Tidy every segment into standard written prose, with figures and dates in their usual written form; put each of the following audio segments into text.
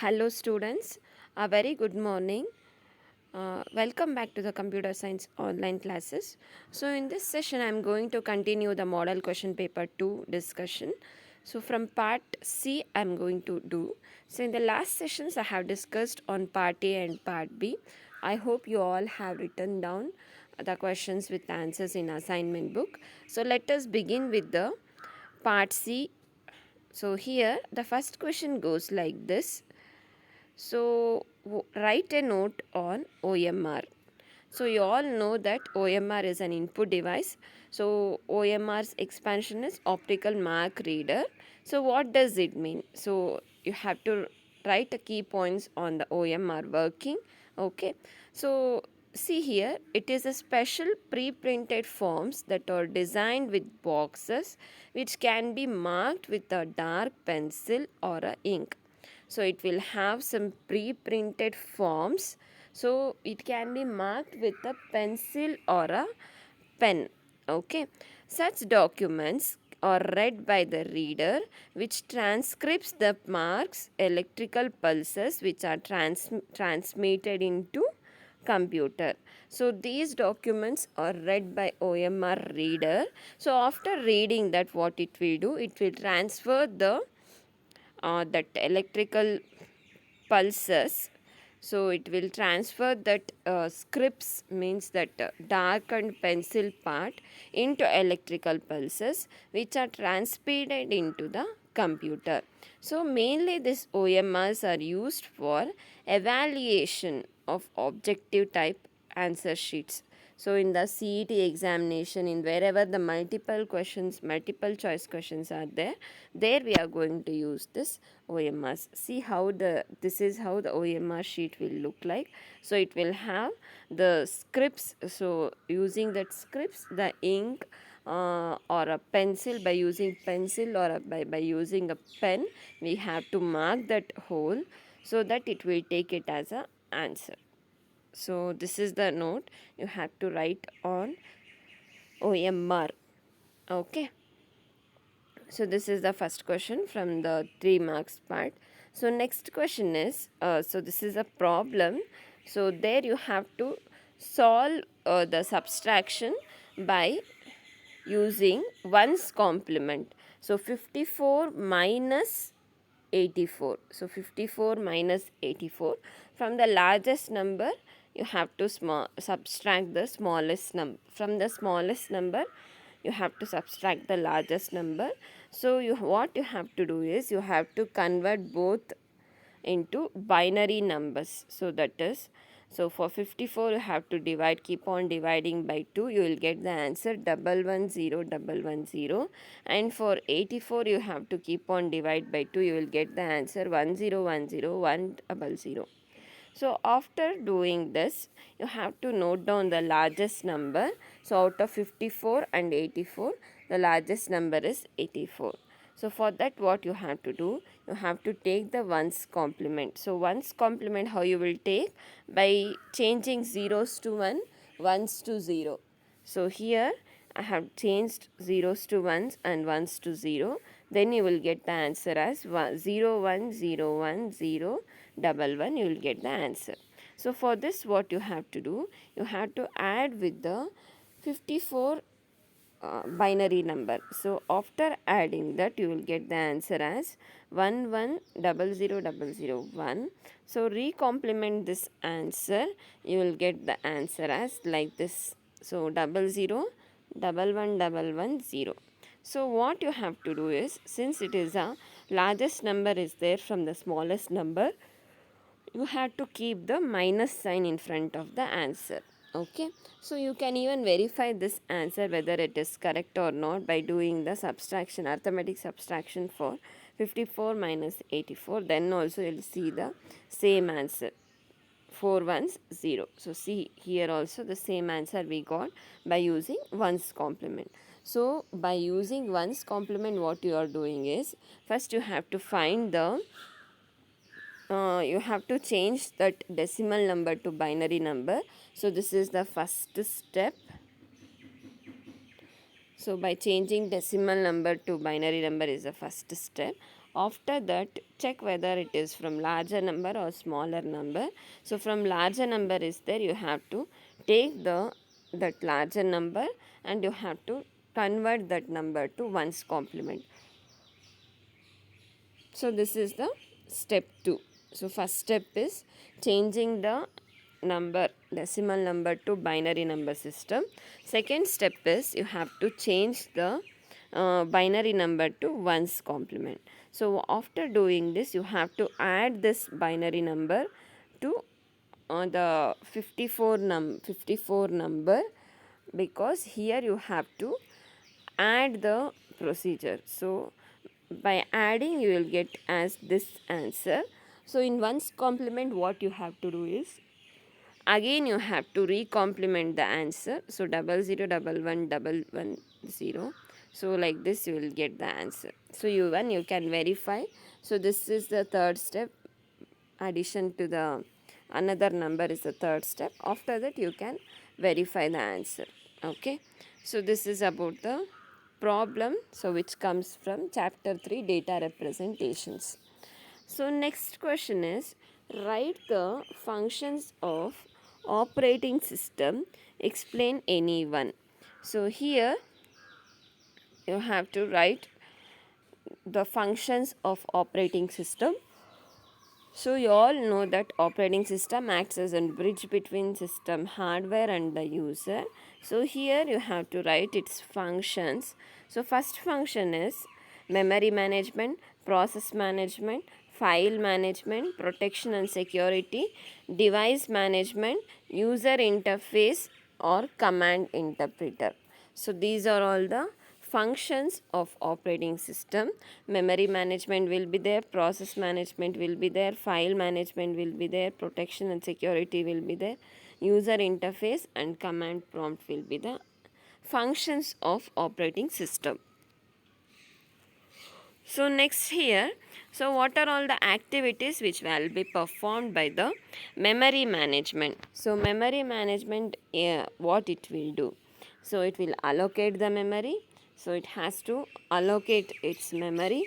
Hello students, a very good morning. Welcome back to the computer science online classes. So in this session I am going to continue the model question paper 2 discussion. So from part C I am going to do. So in the last sessions I have discussed on part A and part B. I hope you all have written down the questions with answers in assignment book. So let us begin with the part C. So here the first question goes like this. So write a note on OMR. So you all know that OMR is an input device. So OMR's expansion is optical mark reader. So what does it mean? So you have to write the key points on the OMR working. Okay. So see here, it is a special pre-printed forms that are designed with boxes which can be marked with a dark pencil or a ink. So it will have some pre-printed forms, so it can be marked with a pencil or a pen. Okay, such documents are read by the reader, which transcribes the marks electrical pulses which are transmitted into computer. So these documents are read by OMR reader. So after reading that, what it will do, it will transfer that electrical pulses. So it will transfer that scripts, means that darkened pencil part, into electrical pulses which are transmitted into the computer. So mainly these OMRs are used for evaluation of objective type answer sheets. So in the CET examination, in wherever the multiple choice questions are there, we are going to use this OMRs. See how this is how the OMR sheet will look like. So it will have the scripts. So using that scripts, the ink or a pencil, by using pencil or by using a pen, we have to mark that hole so that it will take it as a answer. So this is the note you have to write on OMR. Okay. So this is the first question from the 3 marks part. So next question is, so this is a problem. So there you have to solve the subtraction by using 1's complement. So 54 minus 84. So 54 minus 84. From the largest number, you have to subtract the smallest number. From the smallest number, you have to subtract the largest number. So what you have to do is, you have to convert both into binary numbers. So that is, so for 54 you have to keep on dividing by 2, you will get the answer 110 and for 84 you have to keep on divide by 2, you will get the answer 1010100. So after doing this, you have to note down the largest number. So out of 54 and 84, the largest number is 84. So for that, what you have to do, you have to take the 1's complement. So 1's complement, how you will take? By changing zeros to 1, 1's to 0. So here I have changed zeros to 1's and 1's to 0. Then you will get the answer as 0101011. You will get the answer. So for this, what you have to do, you have to add with the 54 binary number. So after adding that, you will get the answer as 1100001. So recomplement this answer, you will get the answer as like this. So 00111110. So what you have to do is, since it is a largest number is there from the smallest number, you have to keep the minus sign in front of the answer. Okay, so you can even verify this answer whether it is correct or not by doing the subtraction, arithmetic subtraction for 54 minus 84. Then also you'll see the same answer, 410. So see here also the same answer we got by using 1's complement. So by using 1's complement, what you are doing is, first you have to find the you have to change that decimal number to binary number. So this is the first step. So by changing decimal number to binary number is the first step. After that, check whether it is from larger number or smaller number. So from larger number is there, you have to take that larger number and you have to convert that number to ones complement. So this is the step 2. So first step is changing the decimal number to binary number system. Second step is you have to change the binary number to ones complement. So after doing this, you have to add this binary number to the 54 number, because here you have to add the procedure. So by adding you will get as this answer. So in ones complement, what you have to do is again you have to recomplement the answer. So 00111110. So like this you will get the answer. So you can verify. So this is the third step. Addition to the another number is the third step. After that you can verify the answer. Okay. So this is about the problem, so which comes from chapter 3, data representations. So next question is, write the functions of operating system, explain any one. So here you have to write the functions of operating system. So you all know that operating system acts as a bridge between system hardware and the user. So here you have to write its functions. So first function is memory management, process management, file management, protection and security, device management, user interface or command interpreter. So these are all the functions of operating system. Memory management will be there, process management will be there, file management will be there, protection and security will be there, user interface and command prompt will be the functions of operating system. So next here, so what are all the activities which will be performed by the memory management? So memory management, what it will do? So it will allocate the memory. So it has to allocate its memory,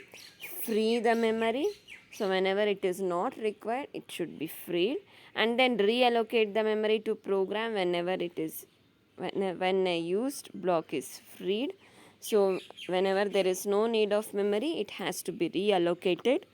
free the memory. So whenever it is not required, it should be freed, and then reallocate the memory to program whenever it is when a used block is freed. So whenever there is no need of memory, it has to be reallocated.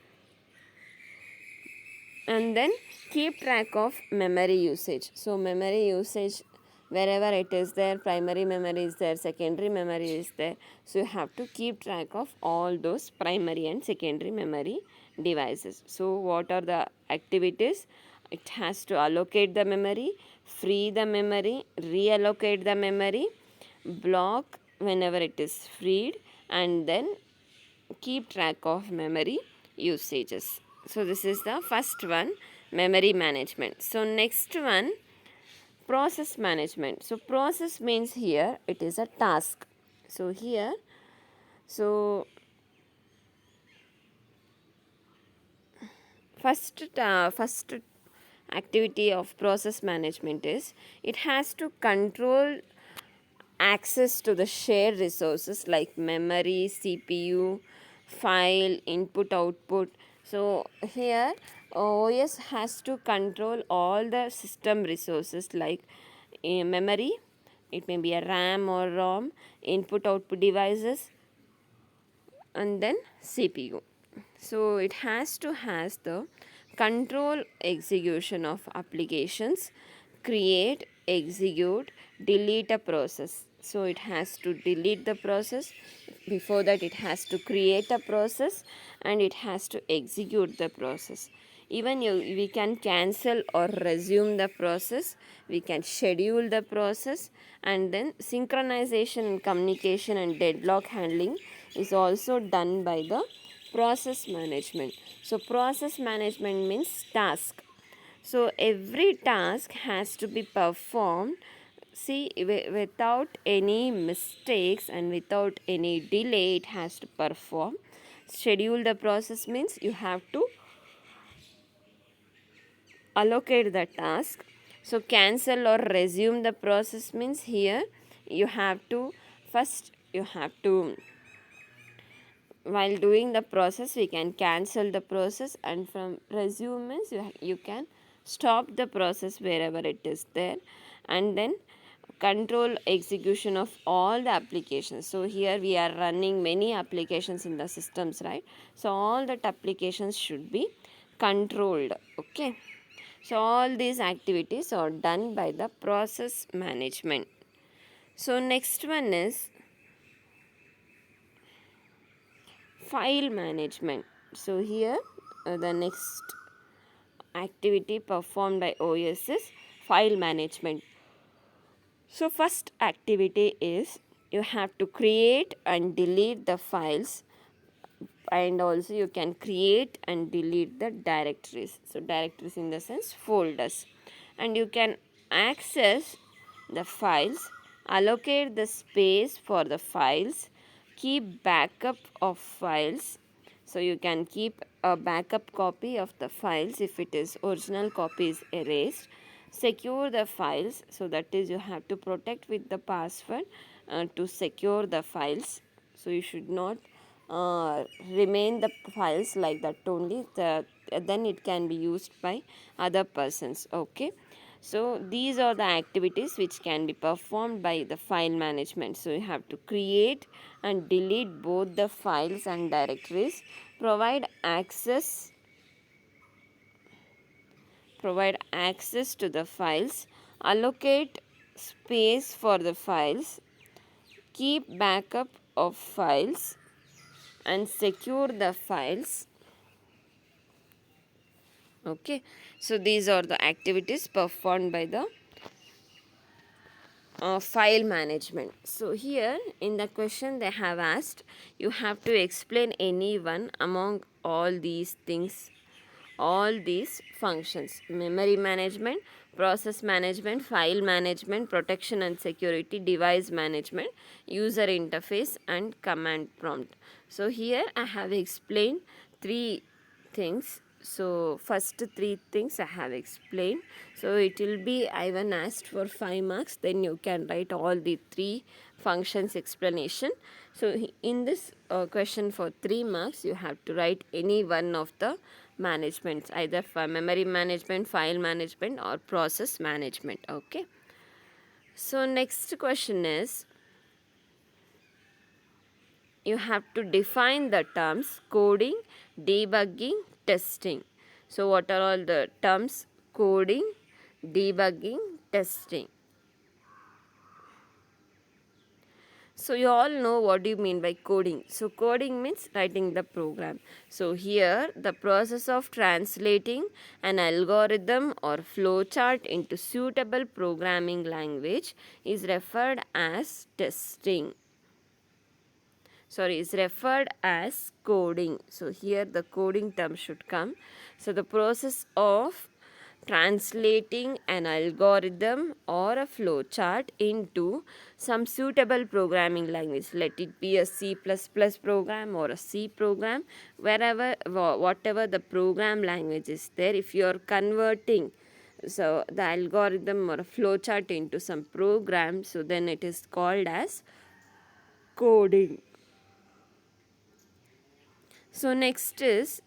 And then keep track of memory usage. So memory usage, wherever it is there, primary memory is there, secondary memory is there. So you have to keep track of all those primary and secondary memory devices. So what are the activities? It has to allocate the memory, free the memory, reallocate the memory, block whenever it is freed, and then keep track of memory usages. So this is the first one, memory management. So next one, process management. So process means here it is a task. So here, so first activity of process management is it has to control access to the shared resources like memory, CPU, file, input, output. So here OS has to control all the system resources like memory, it may be a RAM or ROM, input, output devices, and then CPU. So it has the control execution of applications, create, execute, delete a process. So it has to delete the process. Before that it has to create a process and it has to execute the process. Even we can cancel or resume the process, we can schedule the process, and then synchronization and communication and deadlock handling is also done by the process management. So process management means task. So every task has to be performed, see, without any mistakes and without any delay it has to perform. Schedule the process means you have to allocate the task. So cancel or resume the process means here you have to while doing the process we can cancel the process, and from resume means you can stop the process wherever it is there, and then control execution of all the applications. So here we are running many applications in the systems, right? So all that applications should be controlled. Okay, so all these activities are done by the process management. So next one is file management. So here the next activity performed by OS is file management. So first activity is you have to create and delete the files, and also you can create and delete the directories. So directories in the sense folders, and you can access the files, allocate the space for the files, keep backup of files. So you can keep a backup copy of the files if it is original copy is erased. Secure the files, so that is you have to protect with the password to secure the files. So you should not remain the files like that only, then it can be used by other persons. Okay, so these are the activities which can be performed by the file management. So you have to create and delete both the files and directories, provide access to the files, allocate space for the files, keep backup of files, and secure the files. Okay, so these are the activities performed by the file management. So here in the question they have asked, you have to explain any one among all these things, all these functions: memory management, process management, file management, protection and security, device management, user interface, and command prompt. So here I have explained three things. So first three things I have explained. So it will be Ivan asked for 5 marks, then you can write all the three functions explanation. So in this question for 3 marks you have to write any one of the managements, either for memory management, file management, or process management. Okay, so next question is you have to define the terms coding, debugging, testing. So what are all the terms? Coding, debugging, testing. So you all know what do you mean by coding. So coding means writing the program. So here the process of translating an algorithm or flowchart into suitable programming language is referred as testing. Is referred as coding. So here the coding term should come. So the process of translating an algorithm or a flowchart into some suitable programming language, let it be a C++ program or a C program, whatever the program language is there, if you are converting so the algorithm or a flowchart into some program, so then it is called as coding. So next is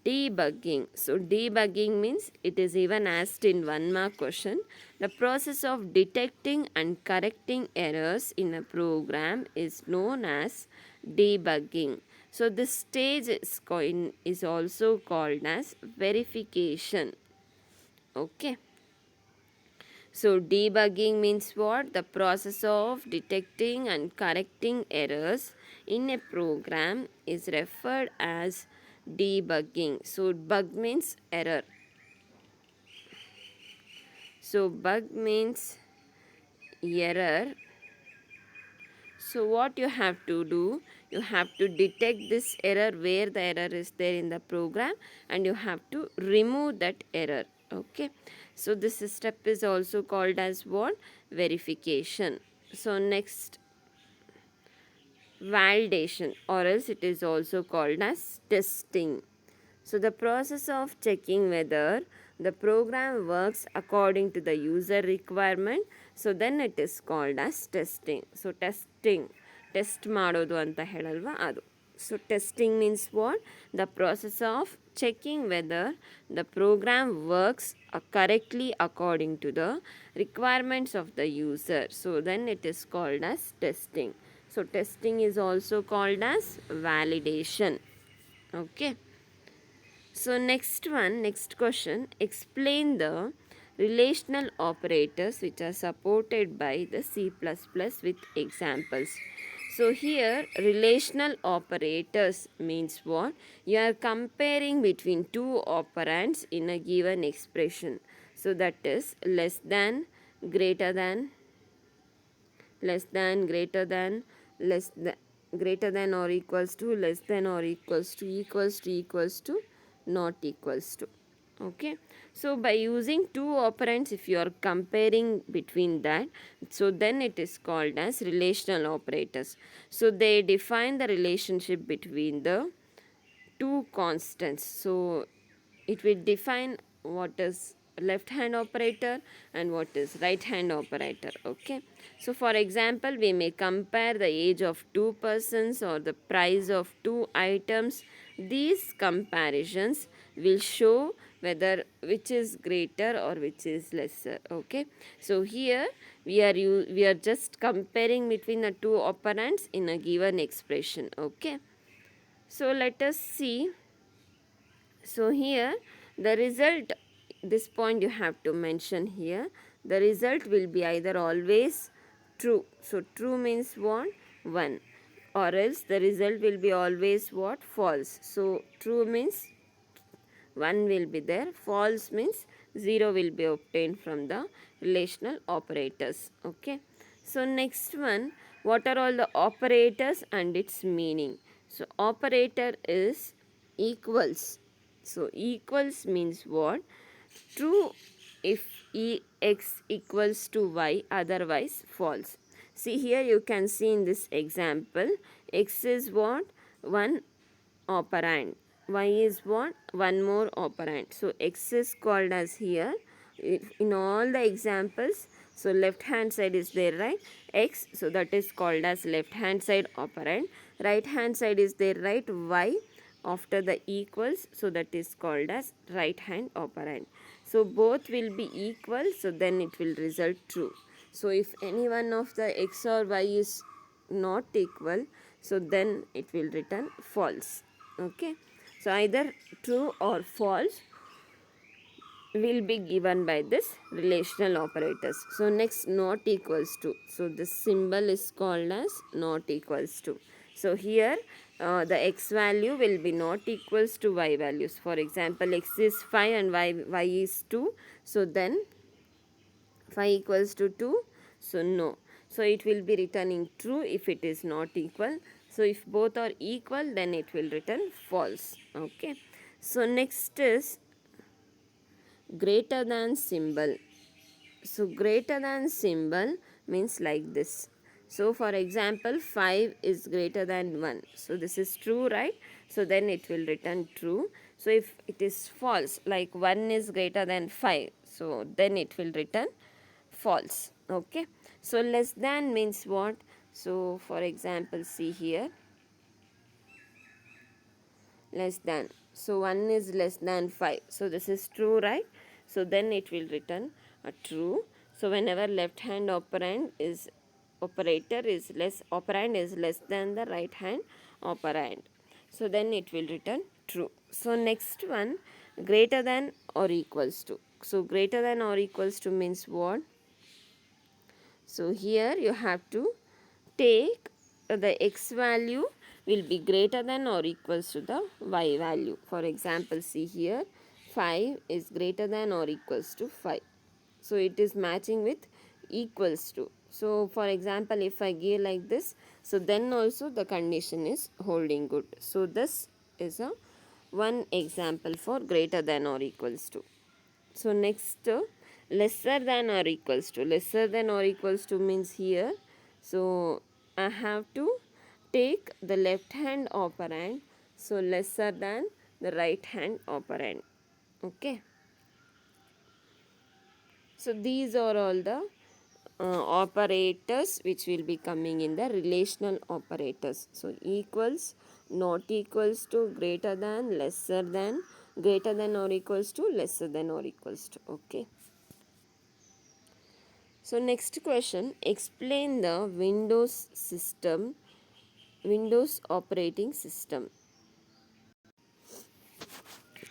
debugging. So debugging means, it is even asked in 1 mark question, the process of detecting and correcting errors in a program is known as debugging. So this stage is also called as verification. Okay. So debugging means what? The process of detecting and correcting errors in a program is referred as debugging. So bug means error. So bug means error. So what you have to do? You have to detect this error where the error is there in the program, and you have to remove that error. Okay, so this step is also called as what? Verification. So next, validation, or else it is also called as testing. So the process of checking whether the program works according to the user requirement, so then it is called as testing. So testing, test ಮಾಡೋದು ಅಂತ ಹೇಳಲ್ವಾ ಅದು. So testing means what? The process of checking whether the program works correctly according to the requirements of the user. So then it is called as testing. So testing is also called as validation. Okay. So next question, explain the relational operators which are supported by the C++ with examples. So here relational operators means what? You are comparing between two operands in a given expression. So that is less than, greater than, less than, greater than, less than, greater than or equals to, less than or equals to, equals to, not equals to. Okay, so by using two operands, if you are comparing between that, so then it is called as relational operators. So they define the relationship between the two constants. So it will define what is left hand operator and what is right hand operator. Okay, so for example, we may compare the age of two persons or the price of two items. These comparisons will show whether which is greater or which is lesser. Okay, so here we are just comparing between the two operands in a given expression. Okay, so let us see. So here the result, this point you have to mention here, the result will be either always true. So true means what? 1, or else the result will be always what? False. So true means 1 will be there, false means 0 will be obtained from the relational operators. Okay, so next one, what are all the operators and its meaning? So operator is equals. So equals means what? True if x equals to y, otherwise false. See here, you can see in this example, x is what? One operand, y is what? One more operand. So x is called as here in all the examples. So left hand side is there, right? X, so that is called as left hand side operand. Right hand side is there, right? Y after the equals, so that is called as right hand operand. So both will be equal, so then it will result true. So if any one of the x or y is not equal, so then it will return false. Okay, so either true or false will be given by this relational operators. So next, not equals to. So this symbol is called as not equals to. So here the x value will be not equals to y values. For example, x is 5 and y is 2. So then 5 equals to 2. So no. So it will be returning true if it is not equal. So if both are equal, then it will return false. Okay. So next is greater than symbol. So greater than symbol means like this. So for example, 5 is greater than 1. So this is true, right? So then it will return true. So if it is false, like 1 is greater than 5, so then it will return false. Okay, so less than means what? So for example, see here, less than, so 1 is less than 5, so this is true, right? So then it will return a true. So whenever left hand operand is operator is less, operand is less than the right hand operand, so then it will return true. So next one, greater than or equals to. So greater than or equals to means what? So here you have to take the x value will be greater than or equals to the y value. For example, see here, 5 is greater than or equals to 5. So it is matching with equals to. So for example, if I give like this, so then also the condition is holding good. So this is a one example for greater than or equals to. So next, lesser than or equals to. Lesser than or equals to means here, so I have to take the left hand operand, so lesser than the right hand operand. Okay, so these are all the operators which will be coming in the relational operators. So equals, not equals to, greater than, lesser than, greater than or equals to, lesser than or equals to. Okay. So next question, explain the Windows operating system.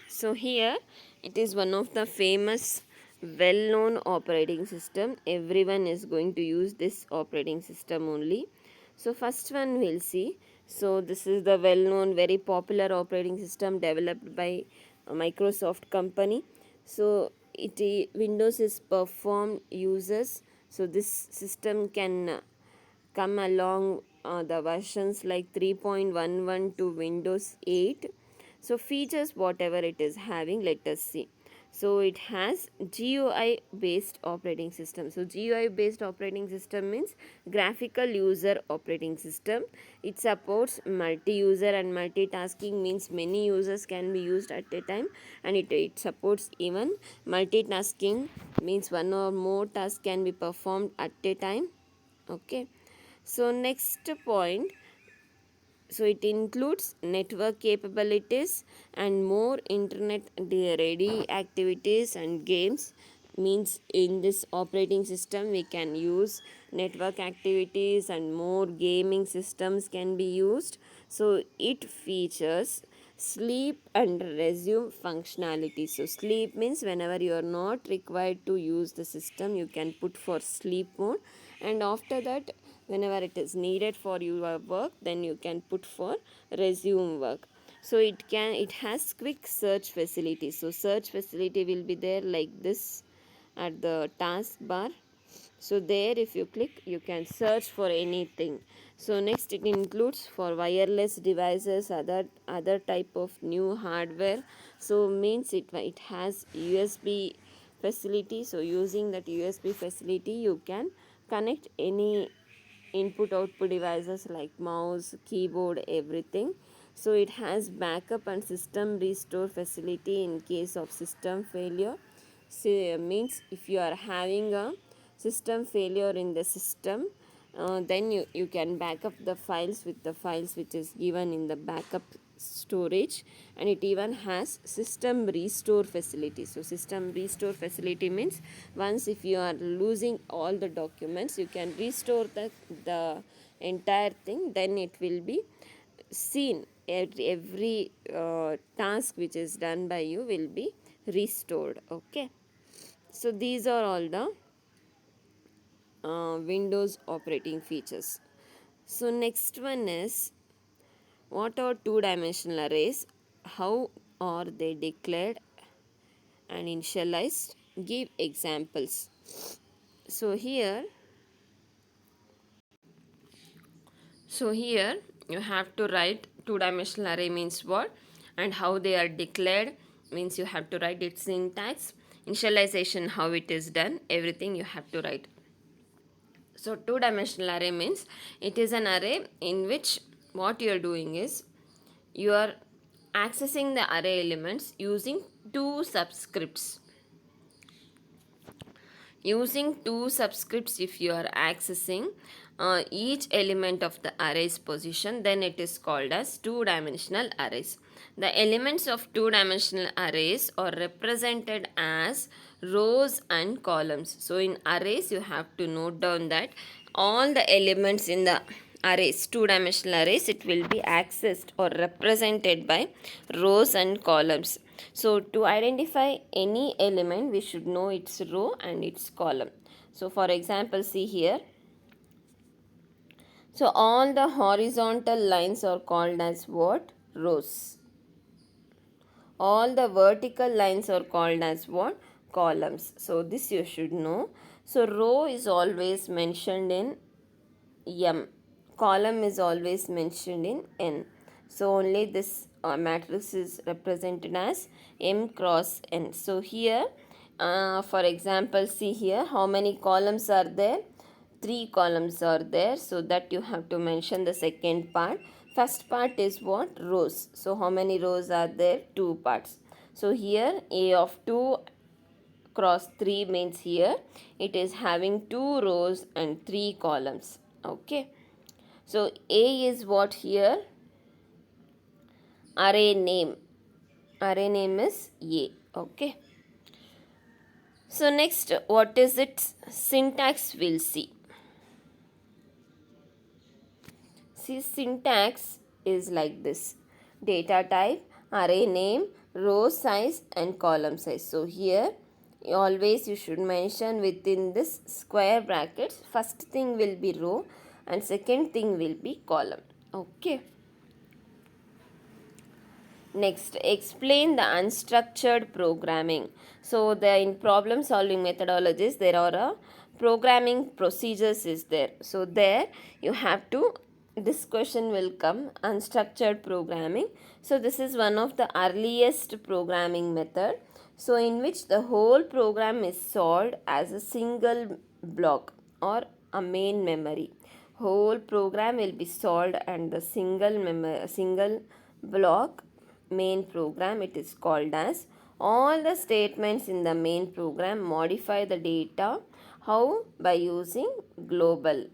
So here it is one of the famous well-known operating system. Everyone is going to use this operating system only. So first one we'll see. So this is the well-known, very popular operating system developed by Microsoft company. So Windows is performed users. So this system can come along the versions like 3.11 to Windows 8. So features whatever it is having, let us see. So it has GUI based operating system. So GUI based operating system means graphical user operating system. It supports multi-user and multitasking, means many users can be used at a time, and it supports even multitasking, means one or more tasks can be performed at a time. Okay. So next point, so it includes network capabilities and more internet ready activities and games, means in this operating system we can use network activities and more gaming systems can be used. So it features sleep and resume functionality. So sleep means whenever you are not required to use the system, you can put for sleep mode, and after that whenever it is needed for your work, then you can put for resume work. So it has quick search facility. So search facility will be there like this at the taskbar. So there if you click, you can search for anything. So next it includes for wireless devices, other type of new hardware. So means it has USB facility. So using that USB facility, you can connect any input output devices like mouse, keyboard, everything. So it has backup and system restore facility in case of system failure. So means if you are having a system failure in the system, then you can back up the files with the files which is given in the backup storage. And it even has system restore facility. So system restore facility means once if you are losing all the documents, you can restore the entire thing, then it will be seen, every task which is done by you will be restored. Okay. So these are all the Windows operating features. So next one is, what are two-dimensional arrays? How are they declared and initialized? Give examples. So here you have to write two-dimensional array means what, and how they are declared, means you have to write its syntax, initialization how it is done, everything you have to write. So two-dimensional array means it is an array in which what you are doing is you are accessing the array elements using two subscripts. Using two subscripts, if you are accessing each element of the array's position, then it is called as two-dimensional arrays. The elements of two-dimensional arrays are represented as rows and columns. So in arrays, you have to note down that all the elements in the arrays, two-dimensional arrays, it will be accessed or represented by rows and columns. So to identify any element, we should know its row and its column. So for example, see here. So all the horizontal lines are called as what? Rows. All the vertical lines are called as what? Columns. So this you should know. So row is always mentioned in M. Column is always mentioned in N. So only this matrix is represented as M cross N. So here, for example, see here how many columns are there? 3 columns are there. So that you have to mention the second part. First part is what? Rows. So how many rows are there? 2 parts. So here A of 2 cross 3 means here it is having 2 rows and 3 columns. Okay. So A is what here? Array name. Array name is A. Okay. So next, what is its syntax? We'll see. See, syntax is like this: data type, array name, row size and column size. So here always you should mention within this square brackets, first thing will be row and second thing will be column. Okay. Next, explain the unstructured programming. So in problem solving methodologies there are a programming procedures is there. So there you have to, this question will come, unstructured programming. So this is one of the earliest programming method. So in which the whole program is solved as a single block or a main memory. Whole program will be solved and the single block main program, it is called as. All the statements in the main program modify the data. How? By using global,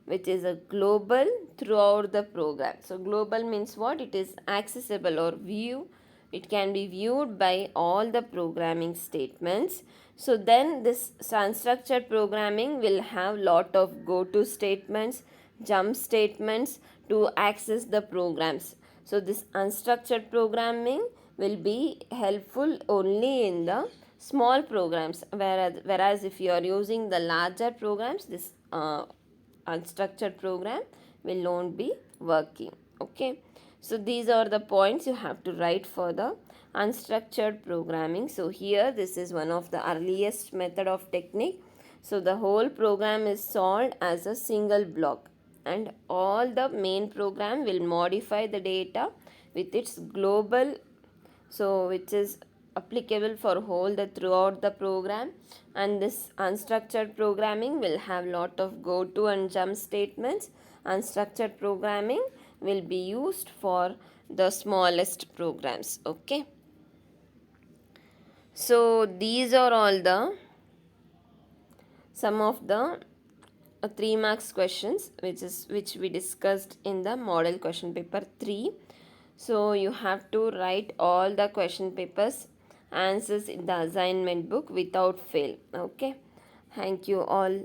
which is a global throughout the program. So global means what? It is accessible or view. It can be viewed by all the programming statements. So then this unstructured programming will have lot of go-to statements, jump statements to access the programs. So this unstructured programming will be helpful only in the small programs, whereas if you are using the larger programs, this unstructured program will not be working. Okay. So these are the points you have to write for the unstructured programming. So here this is one of the earliest method of technique. So the whole program is solved as a single block and all the main program will modify the data with its global, so which is applicable for whole the throughout the program. And this unstructured programming will have lot of go to and jump statements. Unstructured programming will be used for the smallest programs. Okay, so these are all the some of the 3 marks questions which we discussed in the model question paper 3. So you have to write all the question papers answers in the assignment book without fail. Okay, thank you all.